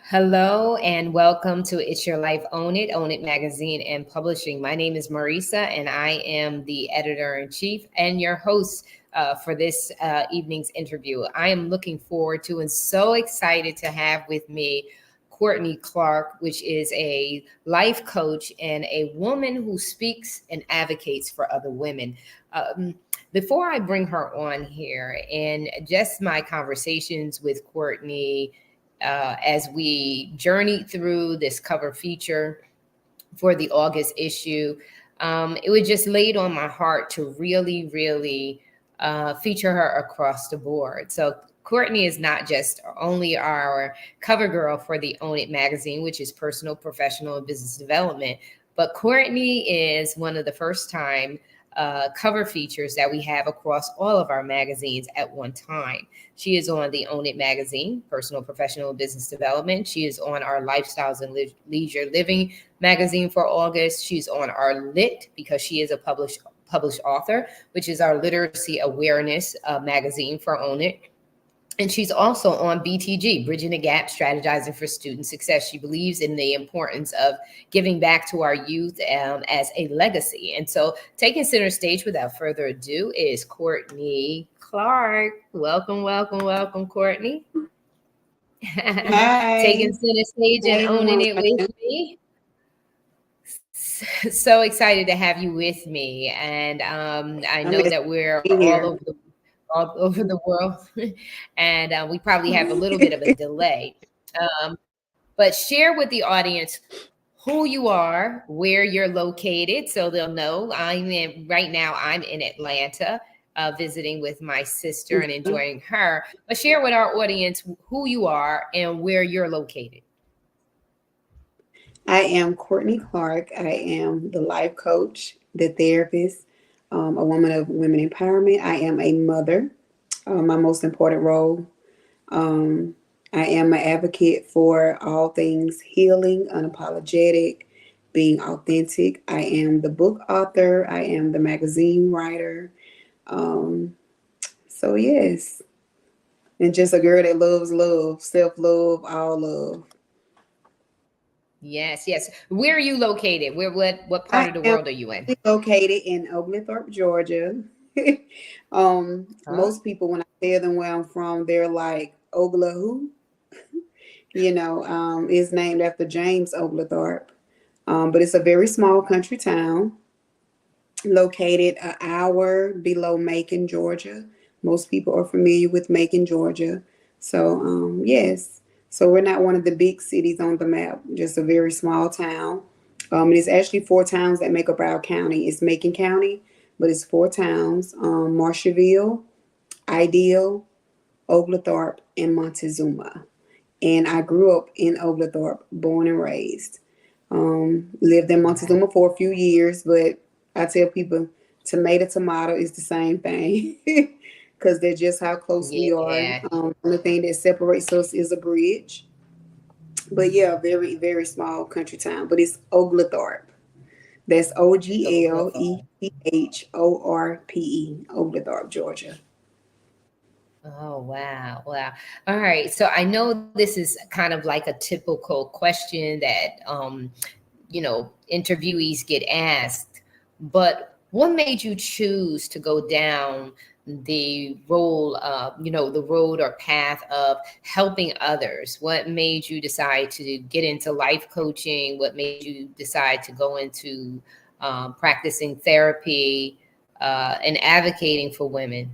Hello and welcome to It's Your Life, Own It magazine and publishing. My name is Marissa and I am the editor-in-chief and your host for this evening's interview. I am looking forward to and so excited to have with me Courtney Clark, which is a life coach and a woman who speaks and advocates for other women. Before I bring her on here and just my conversations with Courtney, as we journeyed through this cover feature for the August issue, it was just laid on my heart to really feature her across the board. So Courtney is not just only our cover girl for the Own It magazine, which is personal, professional, and business development, but Courtney is one of the first time cover features that we have across all of our magazines at one time. She is on the Own It magazine, personal, professional, and business development. She is on our Lifestyles and Leisure Living magazine for August. She's on our Lit because she is a published author, which is our literacy awareness magazine for Own It. And she's also on BTG, Bridging the Gap, Strategizing for Student Success. She believes in the importance of giving back to our youth as a legacy. And so taking center stage without further ado is Courtney Clark. Welcome, Courtney. Hi. Taking center stage and Hey, owning it Marissa. with me. So excited to have you with me. And I I'm know excited that we're to be here. all over the world, and we probably have a little bit of a delay. But share with the audience who you are, where you're located, so they'll know. Right now. I'm in Atlanta, visiting with my sister and Mhm. enjoying her. But share with our audience who you are and where you're located. I am Courtney Clark. I am the life coach, the therapist, a woman of women empowerment. I am a mother, my most important role. Um, I am an advocate for all things healing, unapologetic, being authentic. I am the book author. I am the magazine writer. Um, so, yes. And just a girl that loves love, self love, all love. Yes. Where are you located? What part I of the am world are you in? located in Oglethorpe, Georgia. Huh? Most people, when I tell them where I'm from, they're like, Ogla who? It's named after James Oglethorpe. But it's a very small country town located an hour below Macon, Georgia. Most people are familiar with Macon, Georgia. So, yes. So we're not one of the big cities on the map, just a very small town. And it's actually four towns that make up our county. It's Macon County, but it's four towns: Marshallville, Ideal, Oglethorpe, and Montezuma. And I grew up in Oglethorpe, born and raised. Lived in Wow. Montezuma for a few years, but I tell people tomato is the same thing because they're just how close we are. Yeah. The only thing that separates us is a bridge. But yeah, very, very small country town, but it's Oglethorpe. That's Ogletheorpe, Oglethorpe, Georgia. Oh, wow. All right. So I know this is kind of like a typical question that, interviewees get asked, but what made you choose to go down the road or path of helping others? What made you decide to get into life coaching? What made you decide to go into practicing therapy and advocating for women?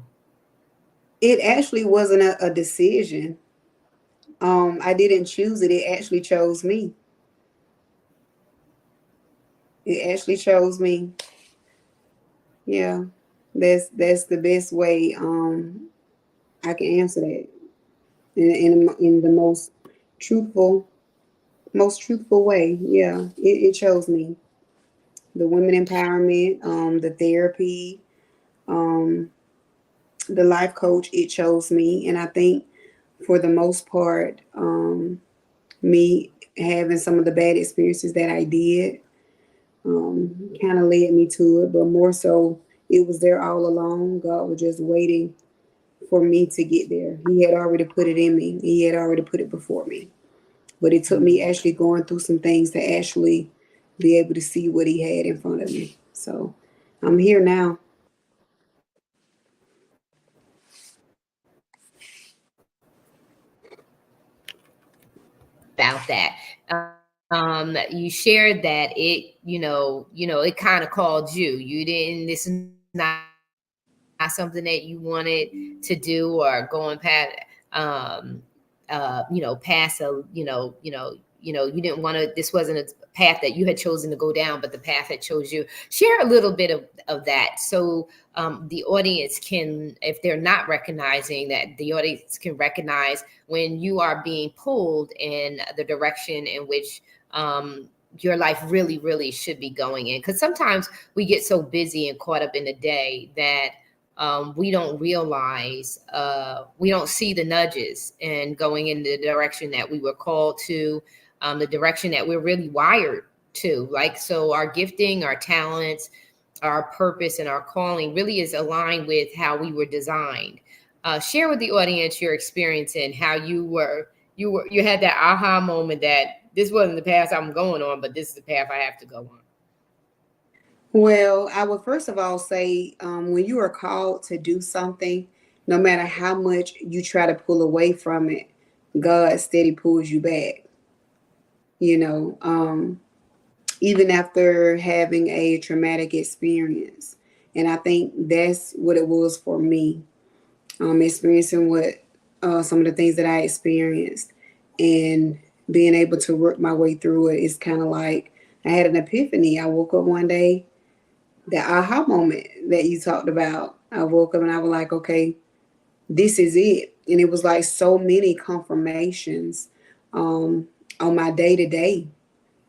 It actually wasn't a decision. I didn't choose it. It actually chose me. It actually chose me. Yeah, that's the best way I can answer that in the truthful truthful way. Yeah, it chose me. The women empowerment, the therapy, um, the life coach. It chose me, and I think for the most part, me having some of the bad experiences that I did kind of led me to it, but more so, it was there all along. God was just waiting for me to get there. He had already put it in me. He had already put it before me. But it took me actually going through some things to actually be able to see what he had in front of me. So I'm here now. About that. You shared that it kind of called you. You didn't. This is not something that you wanted to do or going past. Past you didn't want to. This wasn't a path that you had chosen to go down, but the path that chose you. Share a little bit of that, so the audience can, if they're not recognizing that, the audience can recognize when you are being pulled in the direction in which your life really, really should be going in. Because sometimes we get so busy and caught up in the day that we don't realize, we don't see the nudges and going in the direction that we were called to, the direction that we're really wired to. Like, so our gifting, our talents, our purpose, and our calling really is aligned with how we were designed. Share with the audience your experience and how you had that aha moment that this wasn't the path I'm going on, but this is the path I have to go on. Well, I would first of all say, when you are called to do something, no matter how much you try to pull away from it, God steady pulls you back. You know, even after having a traumatic experience. And I think that's what it was for me, experiencing what some of the things that I experienced and being able to work my way through it. It's kind of like I had an epiphany. I woke up one day, the aha moment that you talked about. I woke up and I was like, okay, this is it. And it was like so many confirmations on my day to day,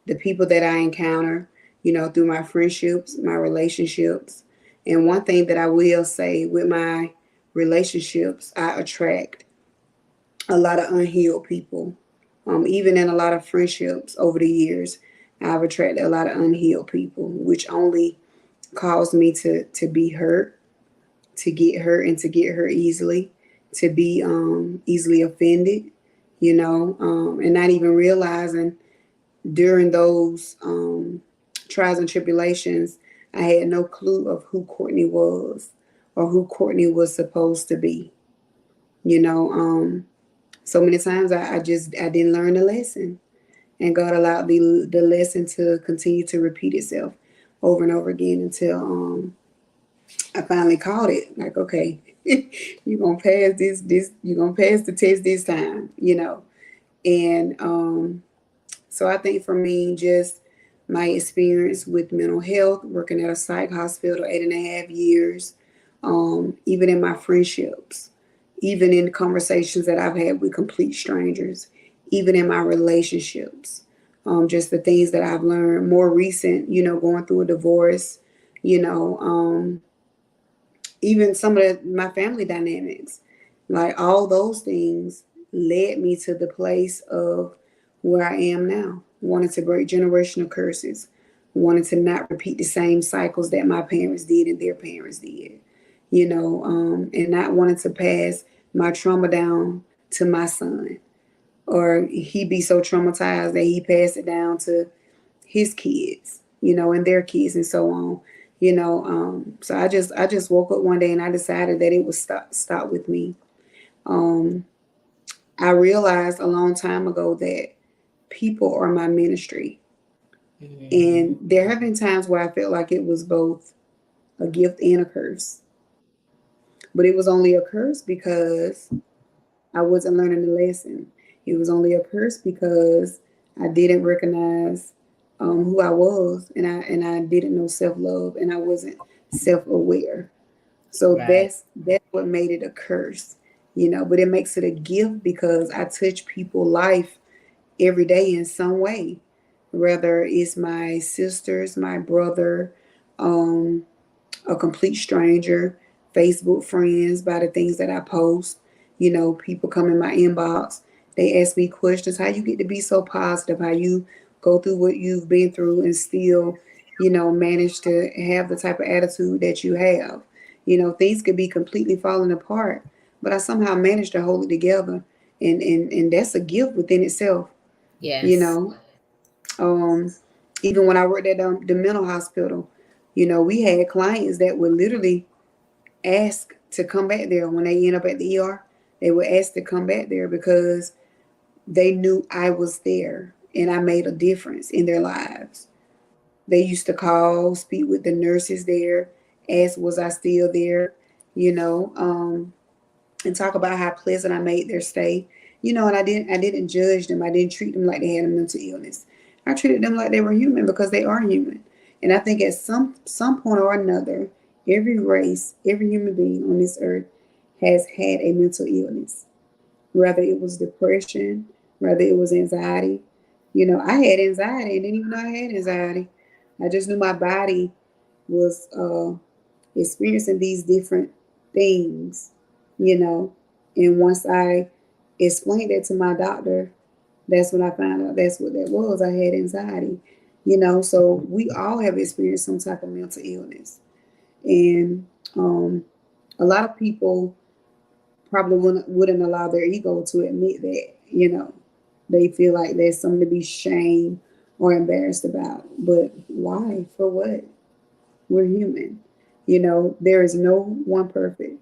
the people that I encounter, through my friendships, my relationships. And one thing that I will say with my relationships, I attract a lot of unhealed people. Even in a lot of friendships over the years, I've attracted a lot of unhealed people, which only caused me to be hurt, to get hurt, and to get hurt easily, to be easily offended, and not even realizing during those trials and tribulations, I had no clue of who Courtney was or who Courtney was supposed to be. So many times I didn't learn the lesson, and God allowed the lesson to continue to repeat itself over and over again until I finally caught it. Like, okay, you're gonna pass this you're gonna pass the test this time, and so I think for me, just my experience with mental health, working at a psych hospital 8.5 years, even in my friendships, even in conversations that I've had with complete strangers, even in my relationships, just the things that I've learned more recent, going through a divorce, you know, um, even some of my family dynamics, like all those things led me to the place of where I am now, wanting to break generational curses, wanting to not repeat the same cycles that my parents did and their parents did, and not wanting to pass my trauma down to my son, or he be so traumatized that he passed it down to his kids, and their kids and so on. So I just woke up one day and I decided that it would stop with me. Um, I realized a long time ago that people are my ministry. And there have been times where I felt like it was both a gift and a curse. But it was only a curse because I wasn't learning the lesson. It was only a curse because I didn't recognize who I was, and I didn't know self love, and I wasn't self aware. So Right. that's what made it a curse, But it makes it a gift because I touch people's life every day in some way, whether it's my sisters, my brother, um, a complete stranger, Facebook friends, by the things that I post. People come in my inbox, they ask me questions. How you get to be so positive? How you go through what you've been through and still, manage to have the type of attitude that you have? Things could be completely falling apart, but I somehow managed to hold it together. And that's a gift within itself. You Yes. know, um, even when I worked at the mental hospital, you know, we had clients that would literally ask to come back there when they end up at the ER. They would ask to come back there because they knew I was there and I made a difference in their lives. They used to call, speak with the nurses there, ask was I still there, you know, and talk about how pleasant I made their stay. You know, and I didn't judge them. I didn't treat them like they had a mental illness. I treated them like they were human because they are human. And I think at some point or another, every race, every human being on this earth has had a mental illness, whether it was depression, whether it was anxiety. You know, I had anxiety and didn't even know I had anxiety. I just knew my body was experiencing these different things, you know. And once I explained that to my doctor, that's when I found out that's what that was. I had anxiety, you know. So we all have experienced some type of mental illness. And a lot of people probably wouldn't allow their ego to admit that, you know. They feel like there's something to be shamed or embarrassed about. But why? For what? We're human. You know, there is no one perfect.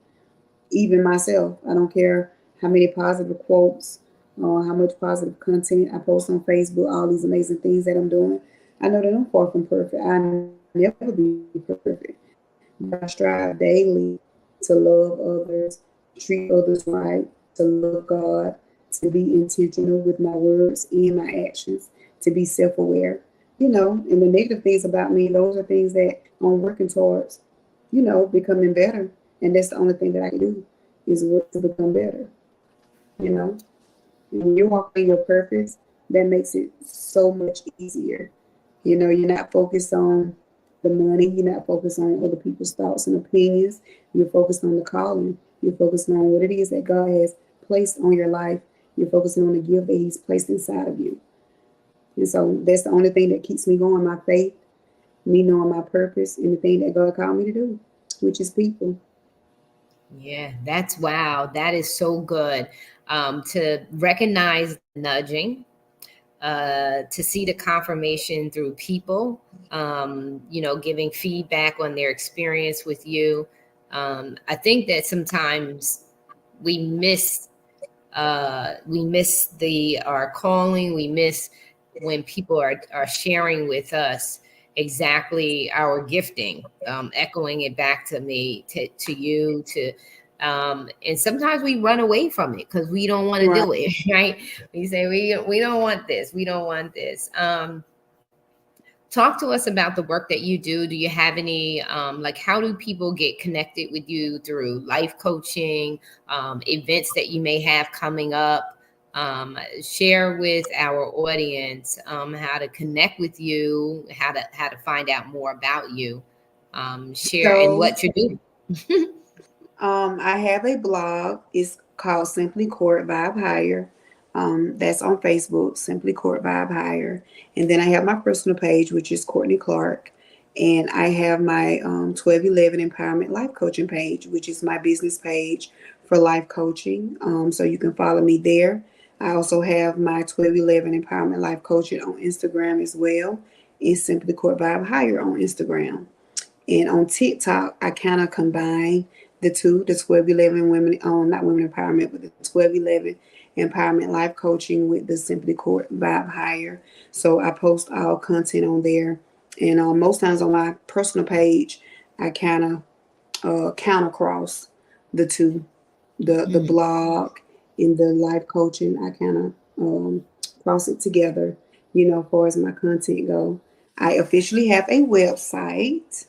Even myself, I don't care how many positive quotes or how much positive content I post on Facebook, all these amazing things that I'm doing. I know that I'm far from perfect. I never be perfect. But I strive daily to love others, treat others right, to love God, to be intentional with my words and my actions, to be self aware. You know, and the negative things about me, those are things that I'm working towards, you know, becoming better. And that's the only thing that I can do is work to become better, you know. And when you're walking in your purpose, that makes it so much easier. You know, you're not focused on the money, you're not focused on other people's thoughts and opinions. You're focused on the calling. You're focused on what it is that God has placed on your life. You're focusing on the gift that He's placed inside of you. And so that's the only thing that keeps me going, my faith, me knowing my purpose, and the thing that God called me to do, which is people. Yeah, that's wow. That is so good. To recognize the nudging, to see the confirmation through people, giving feedback on their experience with you. I think that sometimes we miss we miss the our calling. We miss when people are sharing with us exactly our gifting, echoing it back to me, to you, to and sometimes we run away from it because we don't want to Right. do it. Right? We say we don't want this. We don't want this. Talk to us about the work that you do. Do you have any, like, how do people get connected with you through life coaching, events that you may have coming up? Share with our audience how to connect with you, how to find out more about you. Share and So what you do. I have a blog. It's called Simply Court Vibe Higher. That's on Facebook, Simply Court Vibe Higher. And then I have my personal page, which is Courtney Clark. And I have my 1211 Empowerment Life Coaching page, which is my business page for life coaching. So you can follow me there. I also have my 1211 Empowerment Life Coaching on Instagram as well. It's Simply Court Vibe Higher on Instagram. And on TikTok, I kind of combine the two, the 1211 women, not women empowerment, but the 1211 empowerment life coaching with the Simply Court Vibe Higher. So I post all content on there. And most times on my personal page, I kind of count across the two, the Mm. blog and the life coaching. I kind of cross it together, you know, as far as my content go. I officially have a website.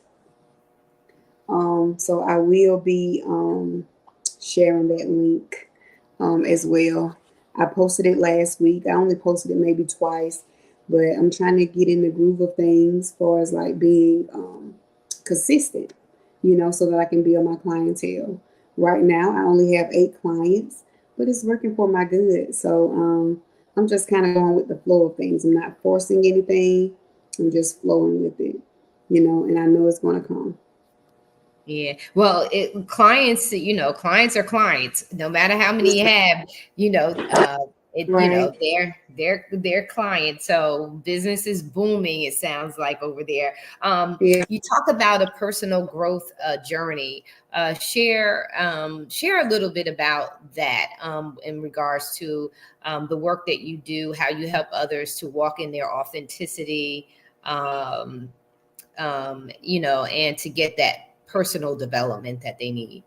So I will be sharing that link as well. I posted it last week. I only posted it maybe twice, but I'm trying to get in the groove of things as far as like being consistent, you know, so that I can build my clientele. Right now, I only have 8 clients, but it's working for my good. So I'm just kind of going with the flow of things. I'm not forcing anything. I'm just flowing with it, you know, and I know it's going to come. Yeah. Well, clients, clients are clients, no matter how many you have, you know, Right. Their client. So business is booming, it sounds like, over there. Yeah. You talk about a personal growth journey. Share a little bit about that, in regards to the work that you do, how you help others to walk in their authenticity, um, and to get that personal development that they need.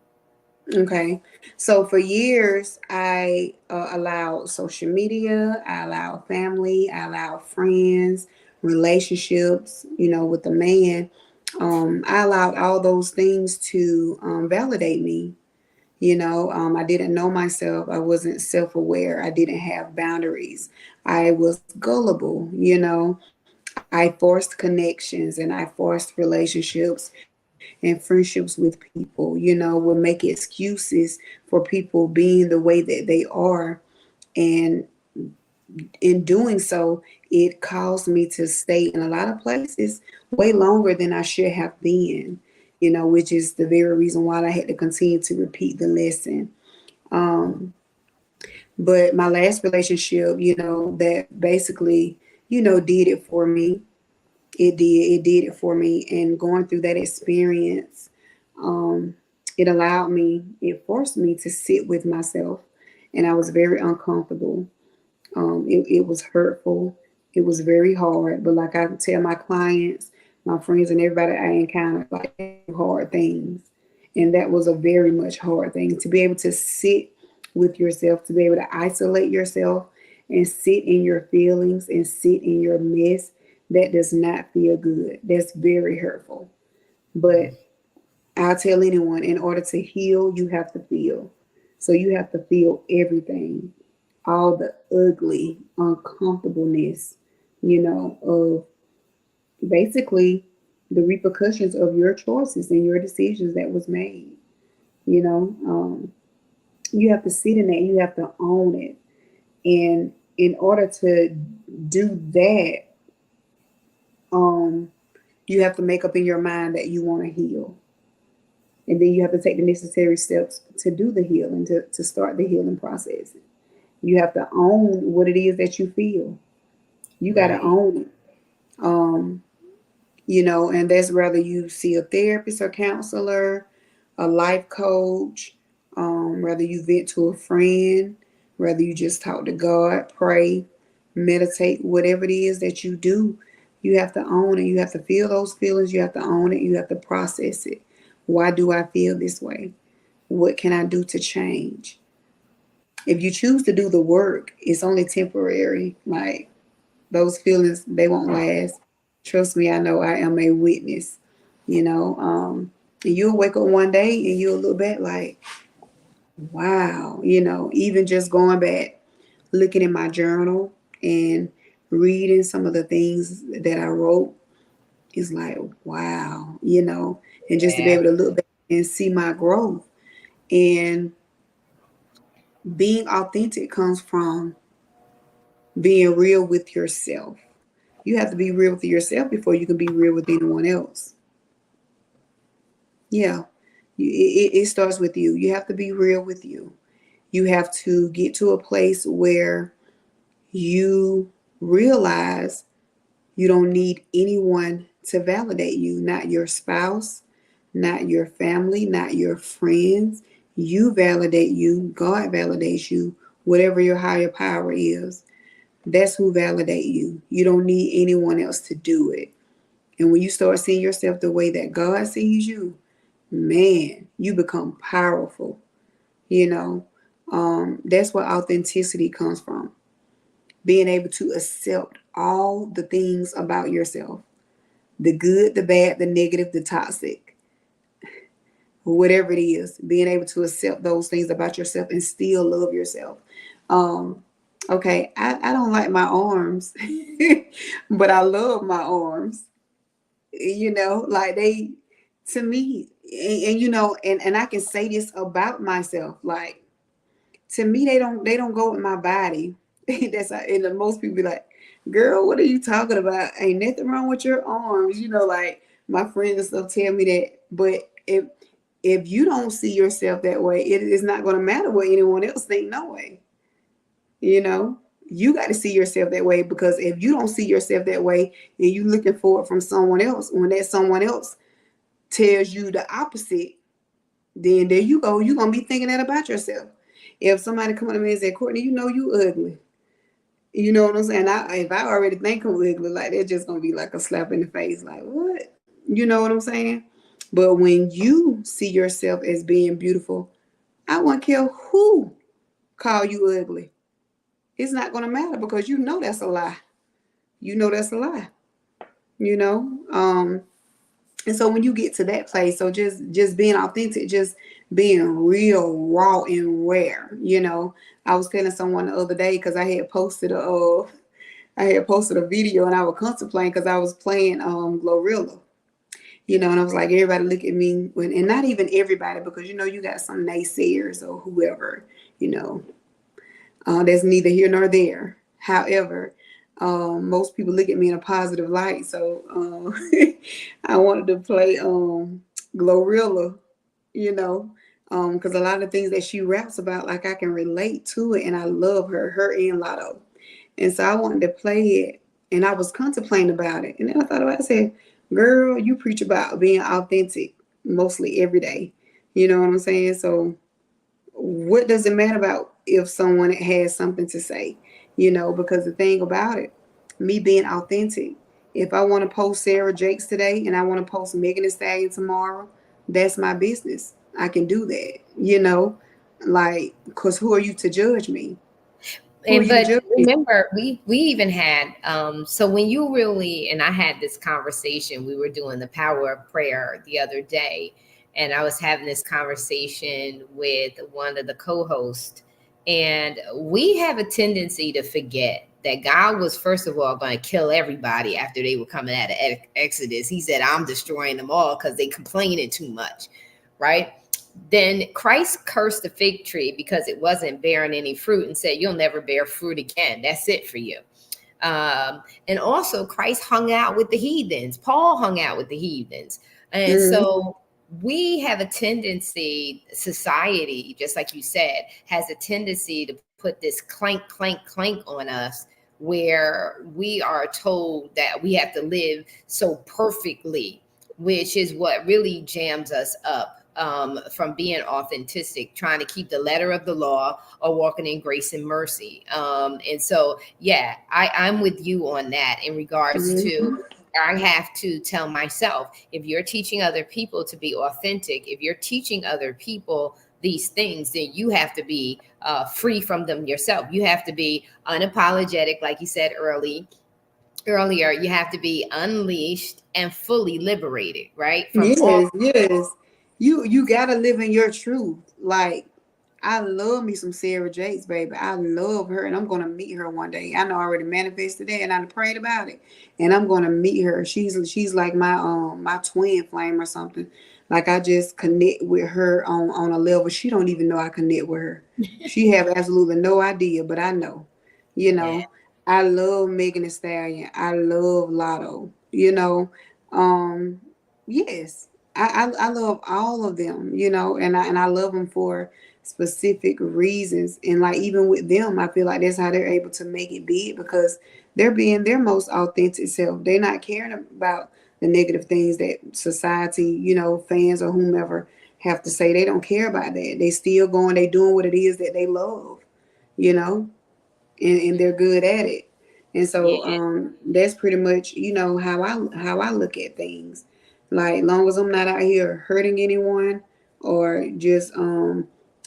Okay. So for years, I allowed social media, I allowed family, I allowed friends, relationships, with the man. I allowed all those things to validate me. I didn't know myself. I wasn't self aware. I didn't have boundaries. I was gullible. I forced connections and I forced relationships and friendships with people, would make excuses for people being the way that they are. And in doing so, it caused me to stay in a lot of places way longer than I should have been, which is the very reason why I had to continue to repeat the lesson. Um, but my last relationship, that basically, did it for me. It did it for me. And going through that experience, um, it forced me to sit with myself. And I was very uncomfortable. It was hurtful. It was very hard. But like I tell my clients, my friends, and everybody I encountered, like hard things. And that was a very much hard thing to be able to sit with yourself, to be able to isolate yourself and sit in your feelings and sit in your mess. That does not feel good. That's very hurtful. But I'll tell anyone, in order to heal, you have to feel. So you have to feel everything, all the ugly uncomfortableness, of basically the repercussions of your choices and your decisions that was made. You know, you have to sit in that. You have to own it, and in order to do that, um, you have to make up in your mind that you want to heal, and then you have to take the necessary steps to do the healing, to start the healing process. You have to own what it is that you feel. You got to Right. own it. Um, and that's whether you see a therapist or counselor, a life coach, whether you vent to a friend, whether you just talk to God, pray, meditate, whatever it is that you do, you have to own it. You have to feel those feelings. You have to own it. You have to process it. Why do I feel this way? What can I do to change? If you choose to do the work, it's only temporary. Like those feelings, they won't last. Trust me, I know I am a witness. And you'll wake up one day and you'll look back like, wow, even just going back, looking in my journal and reading some of the things that I wrote is like, wow, and just to be Yeah. able to look back and see my growth. And being authentic comes from being real with yourself. You have to be real with yourself before you can be real with anyone else. Yeah. It starts with you. You have to be real with you. You have to get to a place where you realize you don't need anyone to validate you, not your spouse, not your family, not your friends. You validate you. God validates you. Whatever your higher power is, that's who validate you. You don't need anyone else to do it. And when you start seeing yourself the way that God sees you, man, you become powerful. You know, that's where authenticity comes from. Being able to accept all the things about yourself, the good, the bad, the negative, the toxic, whatever it is, being able to accept those things about yourself and still love yourself. Um, okay, I don't like my arms, but I love my arms. Like they, to me, and and I can say this about myself, like to me they don't go with my body. That's and most people be like, girl, what are you talking about? Ain't nothing wrong with your arms, like my friends and stuff tell me that. But if you don't see yourself that way, it is not going to matter what anyone else think. No way. You know, you got to see yourself that way, because if you don't see yourself that way and you looking for it from someone else, when that someone else tells you the opposite, then there you go. You're gonna be thinking that about yourself. If somebody come up to me and say, Courtney, you know you ugly. You know what I'm saying? If I already think I'm ugly, like that's just gonna be like a slap in the face. Like what? You know what I'm saying? But when you see yourself as being beautiful, I won't care who call you ugly. It's not gonna matter, because you know that's a lie. You know that's a lie. You know. And so when you get to that place, so just being authentic, just being real, raw and rare. You know, I was telling someone the other day, because I had posted a video and I was contemplating, because I was playing Glorilla. You know, and I was like, everybody look at me and not even everybody, because you know you got some naysayers or whoever, you know, that's neither here nor there. However, most people look at me in a positive light. So I wanted to play Glorilla, you know, because a lot of things that she raps about, like I can relate to it, and I love her and Lotto. And so I wanted to play it, and I was contemplating about it. And then I thought about it, I said, girl, you preach about being authentic mostly every day. You know what I'm saying? So what does it matter about if someone has something to say? You know, because the thing about it, me being authentic, if I want to post Sarah Jakes today and I want to post Megan Thee Stallion tomorrow, that's my business. I can do that, you know, like, because who are you to judge me? Who are And you to but judge me? remember, we even had so when you really, and I had this conversation, we were doing the power of prayer the other day, and I was having this conversation with one of the co-hosts, and we have a tendency to forget that God was first of all going to kill everybody after they were coming out of Exodus. He said, I'm destroying them all because they complaining too much, right? Then Christ cursed the fig tree because it wasn't bearing any fruit and said, you'll never bear fruit again. That's it for you. And also, Christ hung out with the heathens. Paul hung out with the heathens. And Mm-hmm. so we have a tendency, society, just like you said, has a tendency to put this clank, clank, clank on us, where we are told that we have to live so perfectly, which is what really jams us up from being authentic, trying to keep the letter of the law or walking in grace and mercy. And so, yeah, I'm with you on that in regards to. Mm-hmm. I have to tell myself, if you're teaching other people to be authentic, if you're teaching other people these things, then you have to be free from them yourself. You have to be unapologetic, like you said earlier. You have to be unleashed and fully liberated, right? From all. Yes, yes. You gotta live in your truth. Like, I love me some Sarah Jakes, baby. I love her, and I'm gonna meet her one day. I know I already manifested that, and I prayed about it, and I'm gonna meet her. She's like my twin flame or something. Like, I just connect with her on a level she don't even know I connect with her. She have absolutely no idea, but I know. You Yeah. know, I love Megan Thee Stallion. I love Lotto. You know, um, yes, I love all of them. You know, and I love them for specific reasons. And like, even with them, I feel like that's how they're able to make it big, because they're being their most authentic self. They're not caring about the negative things that society, you know, fans or whomever have to say. They don't care about that. They still going, they doing what it is that they love, you know, and they're good at it. And so Yeah. that's pretty much, you know, how I look at things. Like, long as I'm not out here hurting anyone or just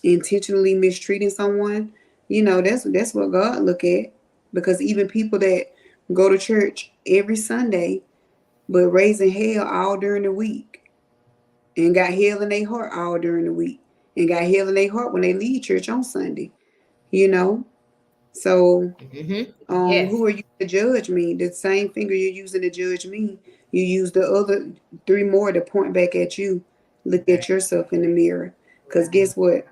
intentionally mistreating someone, you know, that's what God look at. Because even people that go to church every Sunday but raising hell all during the week, and got hell in their heart all during the week, and got hell in their heart when they leave church on Sunday, you know. So Mm-hmm. Yes. who are you to judge me? The same finger you're using to judge me, you use the other three more to point back at you. Look at yourself in the mirror. Because guess what?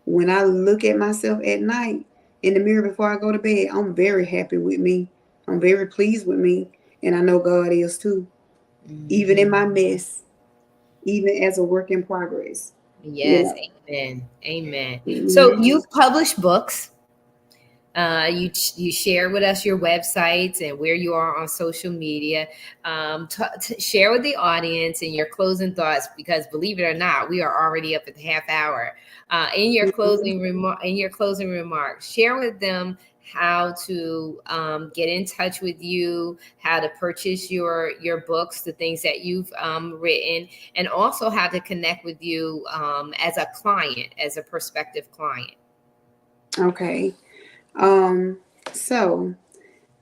When I look at myself at night in the mirror before I go to bed, I'm very happy with me. I'm very pleased with me. And I know God is too. Even in Mm-hmm. my mess, even as a work in progress, you Yes. know. Amen. Amen. So Mm-hmm. you publish books. You share with us your websites and where you are on social media. Share with the audience and your closing thoughts, because believe it or not, we are already up at the half hour. In your closing remarks, share with them how to get in touch with you, how to purchase your books, the things that you've written, and also how to connect with you as a client, as a prospective client. Okay. So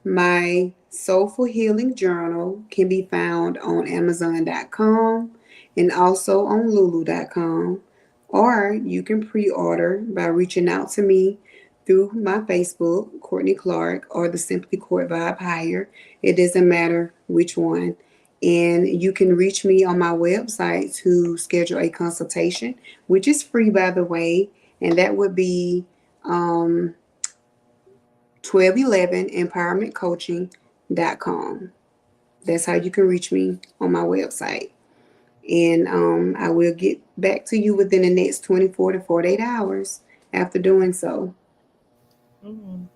my Soulful Healing Journal can be found on Amazon.com and also on Lulu.com. Or you can pre-order by reaching out to me through my Facebook, Courtney Clark, or the Simply Court Vibe Higher. It doesn't matter which one. And you can reach me on my website to schedule a consultation, which is free, by the way. And that would be 1211 empowermentcoaching.com. That's how you can reach me on my website. And I will get back to you within the next 24 to 48 hours after doing so. Mm.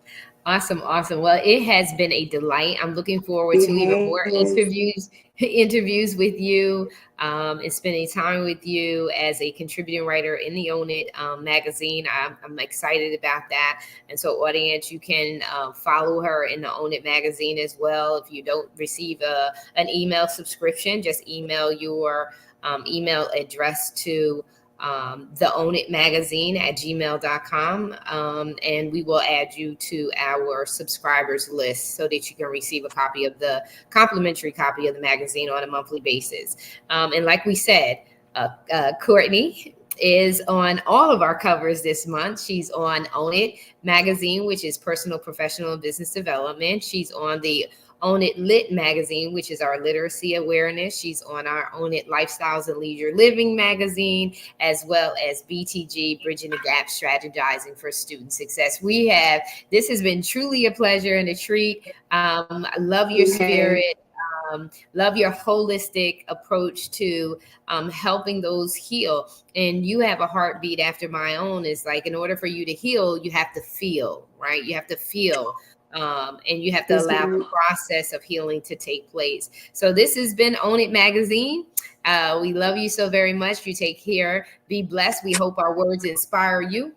Awesome, awesome. Well, it has been a delight. I'm looking forward to even It more has. interviews with you, and spending time with you as a contributing writer in the Own It magazine. I'm excited about that. And so, audience, you can follow her in the Own It magazine as well. If you don't receive an email subscription, just email your email address to the Own It magazine at gmail.com. And we will add you to our subscribers list so that you can receive a copy of the complimentary copy of the magazine on a monthly basis. And like we said, Courtney is on all of our covers this month. She's on Own It magazine, which is personal, professional, and business development. She's on the Own It Lit magazine, which is our literacy awareness. She's on our Own It Lifestyles and Leisure Living magazine, as well as BTG, Bridging the Gap, Strategizing for Student Success. This has been truly a pleasure and a treat. I love your spirit. Love your holistic approach to helping those heal. And you have a heartbeat after my own. Is like, in order for you to heal, you have to feel, right? You have to feel. And you have to allow the process of healing to take place. So this has been Own It Magazine. We love you so very much. You take care. Be blessed. We hope our words inspire you.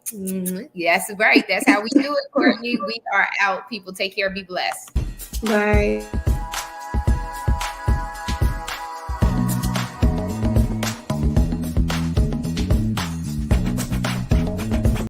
Yes, right. That's how we do it, Courtney. We are out. People, take care. Be blessed. Bye.